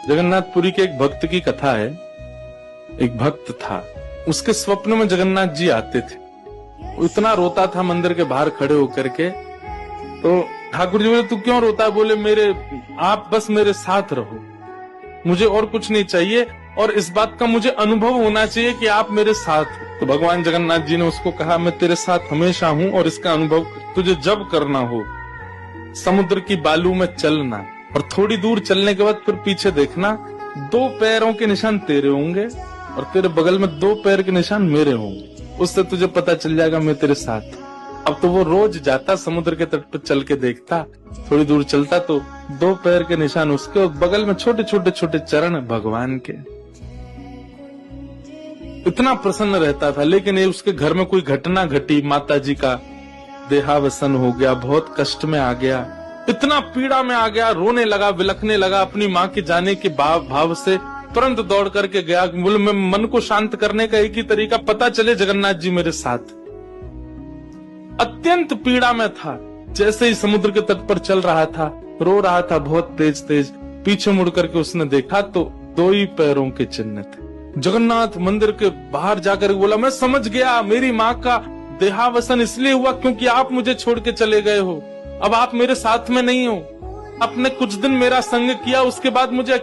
जगन्नाथपुरी के एक भक्त की कथा है। एक भक्त था, उसके स्वप्न में जगन्नाथ जी आते थे। वो इतना रोता था मंदिर के बाहर खड़े होकर के। तो ठाकुर जी बोले, तू क्यों रोता है? बोले, आप बस मेरे साथ रहो, मुझे और कुछ नहीं चाहिए, और इस बात का मुझे अनुभव होना चाहिए कि आप मेरे साथ हो। तो भगवान जगन्नाथ जी ने उसको कहा, मैं तेरे साथ हमेशा हूँ, और इसका अनुभव तुझे जब करना हो समुद्र की बालू में चलना, और थोड़ी दूर चलने के बाद फिर पीछे देखना, 2 पैरों के निशान तेरे होंगे और तेरे बगल में 2 पैर के निशान मेरे होंगे। उससे तुझे पता चल जाएगा मैं तेरे साथ। अब तो वो रोज जाता, समुद्र के तट पर चल के देखता, थोड़ी दूर चलता तो 2 पैर के निशान उसके और बगल में छोटे छोटे छोटे चरण भगवान के। इतना प्रसन्न रहता था। लेकिन ये उसके घर में कोई घटना घटी, माता जी का देहावसन हो गया, बहुत कष्ट में आ गया, इतना पीड़ा में आ गया, रोने लगा, विलखने लगा अपनी माँ के जाने के भाव से। तुरंत दौड़ करके गया, बोले, मैं मन को शांत करने का एक ही तरीका, पता चले जगन्नाथ जी मेरे साथ। अत्यंत पीड़ा में था। जैसे ही समुद्र के तट पर चल रहा था, रो रहा था बहुत तेज तेज। पीछे मुड़ करके उसने देखा तो 2 ही पैरों के चिन्ह थे। जगन्नाथ मंदिर के बाहर जाकर बोला, मैं समझ गया, मेरी माँ का देहावसन इसलिए हुआ क्योंकि आप मुझे छोड़ के चले गए हो। अब आप मेरे साथ में नहीं हो। आपने कुछ दिन मेरा संग किया, उसके बाद मुझे